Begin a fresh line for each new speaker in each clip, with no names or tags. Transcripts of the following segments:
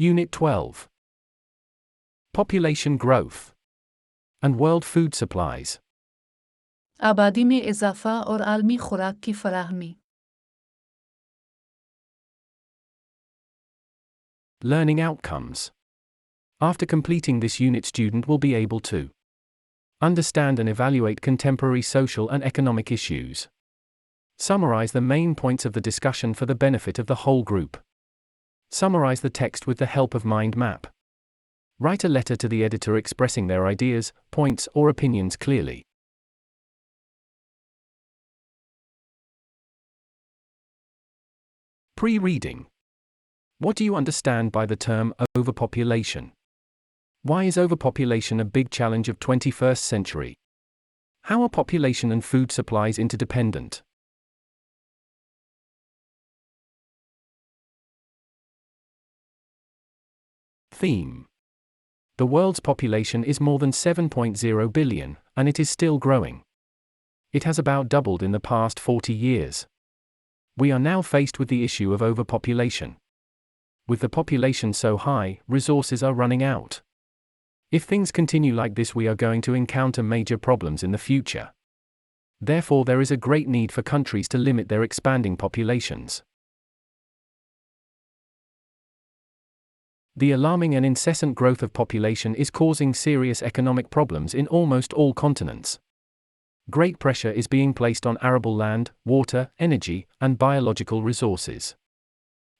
Unit 12. Population growth and world food supplies.
आबादी में इजाफा और आलमी खुराक की फराहमी।
Learning outcomes. After completing this unit, student will be able to understand and evaluate contemporary social and economic issues. Summarize the main points of the discussion for the benefit of the whole group. Summarize the text with the help of mind map. Write a letter to the editor expressing their ideas, points, or opinions clearly. Pre-reading. What do you understand by the term overpopulation? Why is overpopulation a big challenge of 21st century? How are population and food supplies interdependent? Theme. The world's population is more than 7.0 billion, and it is still growing. It has about doubled in the past 40 years. We are now faced with the issue of overpopulation. With the population so high, resources are running out. If things continue like this, we are going to encounter major problems in the future. Therefore, there is a great need for countries to limit their expanding populations. The alarming and incessant growth of population is causing serious economic problems in almost all continents. Great pressure is being placed on arable land, water, energy, and biological resources.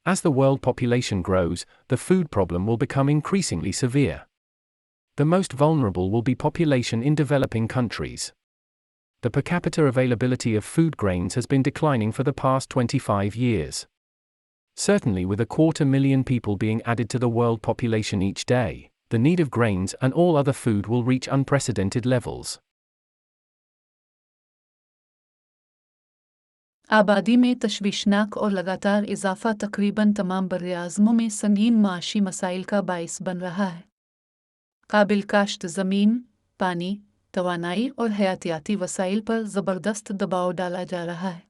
As the world population grows, the food problem will become increasingly severe. The most vulnerable will be population in developing countries. The per capita availability of food grains has been declining for the past 25 years. Certainly, with 250,000 people being added to the world population each day, the need of grains and all other food will reach unprecedented levels.
आबादी में तशवीशनाक और लगातार इजाफा तकरीबन तमाम बर्रे-आज़मों में संगीन माशी मसाइल का बाइस बन रहा है। काबिल काश्त ज़मीन, पानी, तवानाई और हयातियाती वसाइल पर ज़बरदस्त दबाव डाला जा रहा है।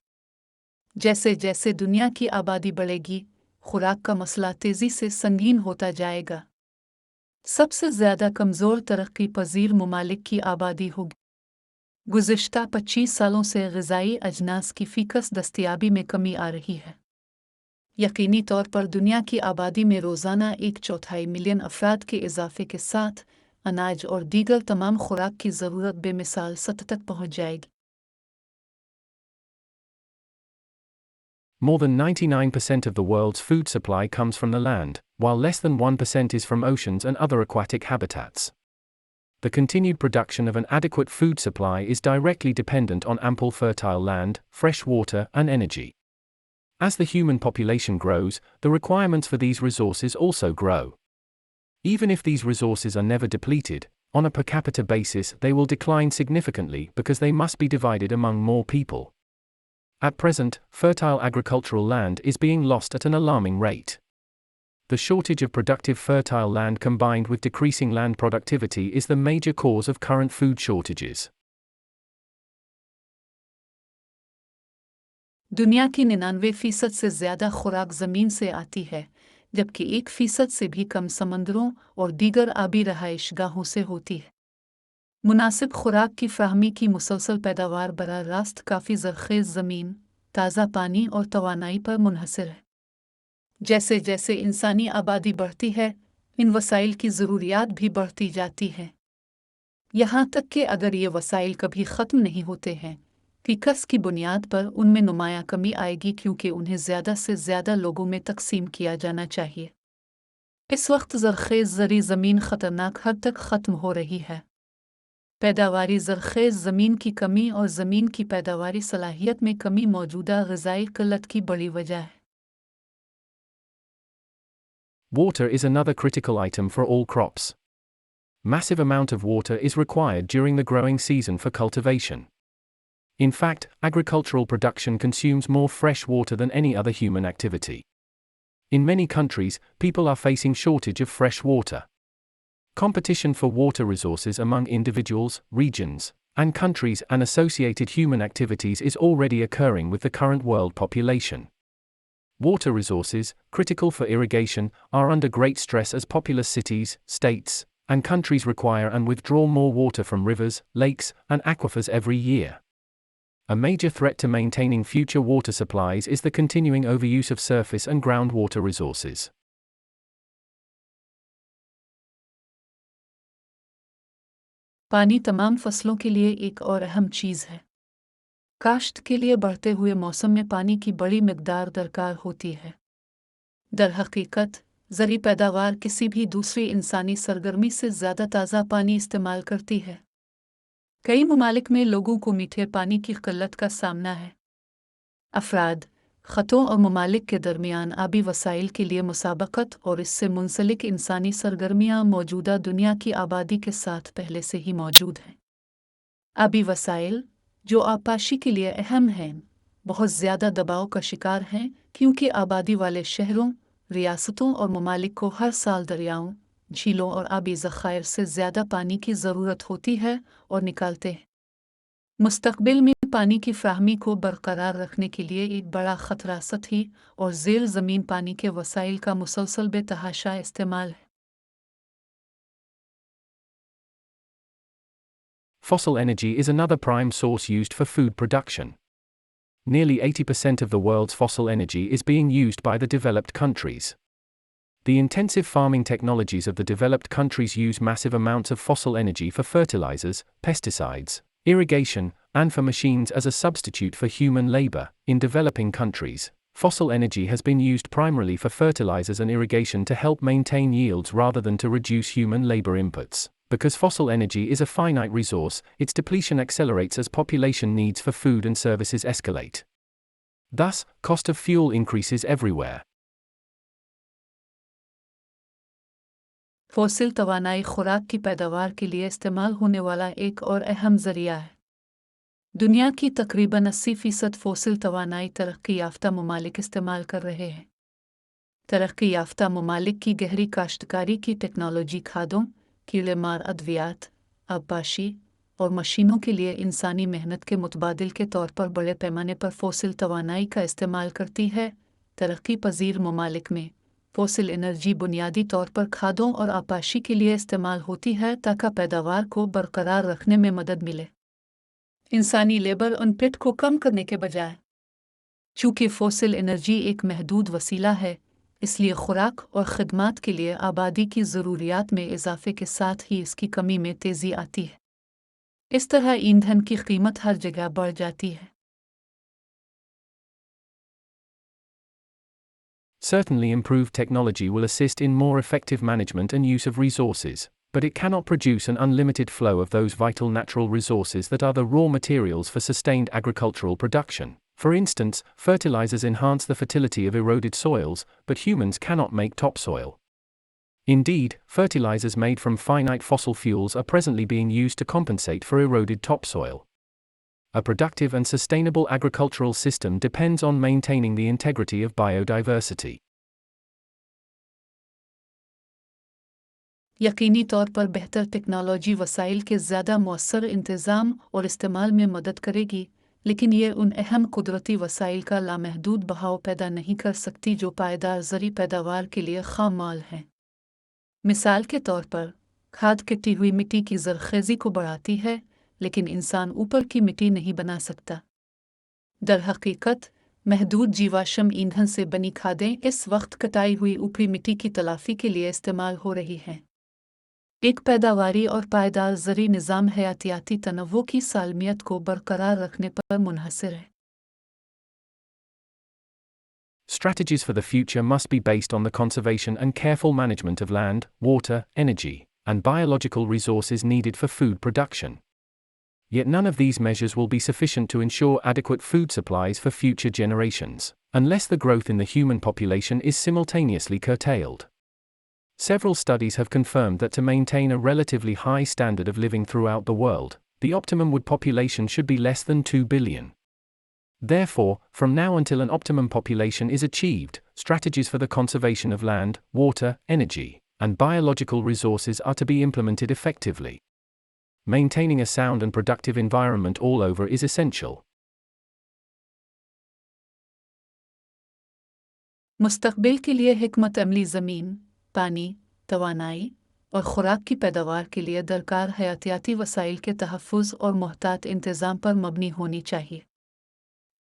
जैसे जैसे दुनिया की आबादी बढ़ेगी, खुराक का मसला तेज़ी से संगीन होता जाएगा। सबसे ज़्यादा कमज़ोर तरक्की पज़ीर ममालिक की आबादी होगी। गुज़िश्ता 25 सालों से ग़िज़ाई अजनास की फ़ीकस दस्तयाबी में कमी आ रही है। यकीनी तौर पर दुनिया की आबादी में रोज़ाना 1/4 मिलियन अफ़राद के इज़ाफ़े के साथ अनाज और दीगर तमाम खुराक की ज़रूरत बेमिसाल सतह तक पहुँच जाएगी।
More than 99% of the world's food supply comes from the land, while less than 1% is from oceans and other aquatic habitats. The continued production of an adequate food supply is directly dependent on ample fertile land, fresh water, and energy. As the human population grows, the requirements for these resources also grow. Even if these resources are never depleted, on a per capita basis they will decline significantly because they must be divided among more people. At present, fertile agricultural land is being lost at an alarming rate. The shortage of productive fertile land combined with decreasing land productivity is the major cause of current food shortages.
दुनिया की 99% से ज़्यादा खुराक ज़मीन से आती है, जबकि 1% से भी कम समंदरों और दीगर आबी रहाइशगाहों से होती है। मुनासिब खुराक की फ्राहमी की मुसलसल पैदावार बराह रास्त काफ़ी ज़रख़ेज़ ज़मीन, ताज़ा पानी और तवानाई पर मुनहसर है। जैसे जैसे इंसानी आबादी बढ़ती है, इन वसाइल की ज़रूरियात भी बढ़ती जाती हैं। यहाँ तक कि अगर ये वसाइल कभी ख़त्म नहीं होते हैं, फ़ीकस की बुनियाद पर उनमें नुमायाँ कमी आएगी क्योंकि उन्हें ज़्यादा से ज़्यादा लोगों में तकसीम किया जाना चाहिए। इस वक्त ज़रख़ेज़ ज़री ज़मीन ख़तरनाक हद तक ख़त्म हो रही है। पैदावारी ज़रख़ेज़ ज़मीन की कमी और ज़मीन की पैदावारी सलाहियत में कमी मौजूदा ग़िज़ाई क़िल्लत की बड़ी वजह है।
Water is another critical item for all crops. Massive amount of water is required during the growing season for cultivation. In fact, agricultural production consumes more fresh water than any other human activity. In many countries, people are facing shortage of fresh water. Competition for water resources among individuals, regions, and countries and associated human activities is already occurring with the current world population. Water resources, critical for irrigation, are under great stress as populous cities, states, and countries require and withdraw more water from rivers, lakes, and aquifers every year. A major threat to maintaining future water supplies is the continuing overuse of surface and groundwater resources.
पानी तमाम फसलों के लिए एक और अहम चीज़ है। काश्त के लिए बढ़ते हुए मौसम में पानी की बड़ी मिकदार दरकार होती है। दरहकीकत, ज़री पैदावार किसी भी दूसरी इंसानी सरगर्मी से ज़्यादा ताज़ा पानी इस्तेमाल करती है। कई ममालिक में लोगों को मीठे पानी की किल्लत का सामना है। अफराद, ख़तों और ममालिक के दरमियान आबी वसाइल के लिए मुसाबकत और इससे मुंसलिक इंसानी सरगर्मियाँ मौजूदा दुनिया की आबादी के साथ पहले से ही मौजूद हैं। आबी वसाइल, जो आबपाशी के लिए अहम हैं, बहुत ज़्यादा दबाव का शिकार हैं क्योंकि आबादी वाले शहरों, रियासतों और ममालिक को हर साल दरियाओं, झीलों और आबी ज़खायर से ज़्यादा पानी की ज़रूरत होती है और निकालते हैं। मुस्तक़बिल में पानी की फ़राहमी को बरकरार रखने के लिए एक बड़ा ख़तरा सतही और ज़ेर ज़मीन पानी के वसाइल का मुसलसल बेतहाशा इस्तेमाल है।
Fossil energy is another prime source used for food production. Nearly 80% of the world's fossil energy is being used by the developed countries. The intensive farming technologies of the developed countries use massive amounts of fossil energy for fertilizers, pesticides, irrigation, and for machines as a substitute for human labor. In developing countries, fossil energy has been used primarily for fertilizers and irrigation to help maintain yields rather than to reduce human labor inputs. Because fossil energy is a finite resource, its depletion accelerates as population needs for food and services escalate. Thus, cost of fuel increases everywhere.
फ़ॉसिल तवानाई खुराक की पैदावार के लिए इस्तेमाल होने वाला एक और अहम ज़रिया है। दुनिया की तकरीबन 80% फ़ॉसिल तवानाई तरक्की याफ्ता ममालिक इस्तेमाल कर रहे हैं। तरक्की याफ्ता ममालिक की गहरी काश्तकारी की टेक्नोलॉजी खादों, कीड़ेमार अद्वियात, आबपाशी और मशीनों के लिए इंसानी मेहनत के मुतबादिल के तौर पर बड़े पैमाने पर फ़ॉसिल तवानाई का इस्तेमाल करती है। तरक्की पजीर ममालिक में फ़ॉसिल एनर्जी बुनियादी तौर पर खादों और आबपाशी के लिए इस्तेमाल होती है ताकि पैदावार को बरकरार रखने में मदद मिले। इंसानी लेबर इनपुट को कम करने के बजाय, चूँकि फ़ॉसिल एनर्जी एक महदूद वसीला है, इसलिए खुराक और ख़िदमात के लिए आबादी की ज़रूरियात में इजाफे के साथ ही इसकी कमी में तेज़ी आती है। इस तरह ईंधन की कीमत हर जगह बढ़ जाती है।
Certainly, improved technology will assist in more effective management and use of resources, but it cannot produce an unlimited flow of those vital natural resources that are the raw materials for sustained agricultural production. For instance, fertilizers enhance the fertility of eroded soils, but humans cannot make topsoil. Indeed, fertilizers made from finite fossil fuels are presently being used to compensate for eroded topsoil. A productive and sustainable agricultural system depends on maintaining the integrity of biodiversity.
यकीनी तौर पर बेहतर technology वसाइल के ज़्यादा मौसर इंतज़ाम और इस्तेमाल में मदद करेगी, लेकिन ये उन अहम कुदरती वसाइल का लामहदूद बहाव पैदा नहीं कर सकती जो पायदार ज़री पैदावार के लिए ख़ाम माल हैं। मिसाल के तौर पर, खाद कटी हुई मिट्टी की ज़रख़ेज़ी को बढ़ाती है, लेकिन इंसान ऊपर की मिट्टी नहीं बना सकता। दरहकीकत, महदूद जीवाश्म ईंधन से बनी खादें इस वक्त कटाई हुई ऊपरी मिट्टी की तलाफ़ी के लिए इस्तेमाल हो रही हैं। एक पैदावारी और पायदार ज़री निज़ाम हयातियाती तनव्वुर की सालमियत को बरकरार रखने पर मुनहसर है।
Strategies for the future must be based on the conservation and careful management of land, water, energy, and biological resources needed for food production. Yet none of these measures will be sufficient to ensure adequate food supplies for future generations, unless the growth in the human population is simultaneously curtailed. Several studies have confirmed that to maintain a relatively high standard of living throughout the world, the optimum wood population should be less than 2 billion. Therefore, from now until an optimum population is achieved, strategies for the conservation of land, water, energy, and biological resources are to be implemented effectively. Maintaining a sound and productive environment all over is essential.
मुस्तकबिल के लिए हिकमत अमली ज़मीन, पानी, तवानाई और खुराक की पैदावार के लिए दरकार हयातियाती वसाइल के तहफ़्फ़ुज़ और मुहतात इंतज़ाम पर मबनी होनी चाहिए।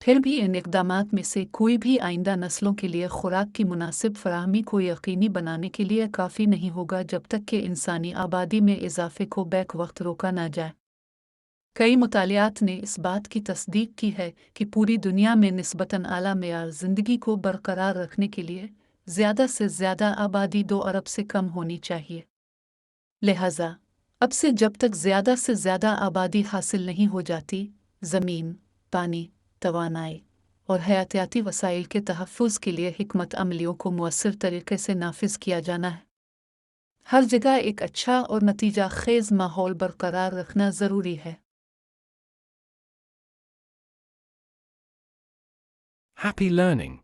फिर भी इन इक़दामात में से कोई भी आइंदा नस्लों के लिए खुराक की मुनासिब फ़राहमी को यकीनी बनाने के लिए काफ़ी नहीं होगा जब तक कि इंसानी आबादी में इज़ाफ़े को बैक वक्त रोका ना जाए। कई मुतालियात ने इस बात की तस्दीक की है कि पूरी दुनिया में निस्बतन आला मेयार ज़िंदगी को बरकरार रखने के लिए ज़्यादा से ज़्यादा आबादी 2 अरब से कम होनी चाहिए। लिहाजा अब से जब तक ज़्यादा से ज़्यादा आबादी हासिल नहीं हो जाती, ज़मीन, पानी, तवानाई और हयातियाती वसाइल के तहफ़्फ़ुज़ के लिए हिकमत अमलियों को मुअस्सर तरीके से नाफिज किया जाना है। हर जगह एक अच्छा और नतीजा खेज़ माहौल बरकरार रखना ज़रूरी है।
Happy learning!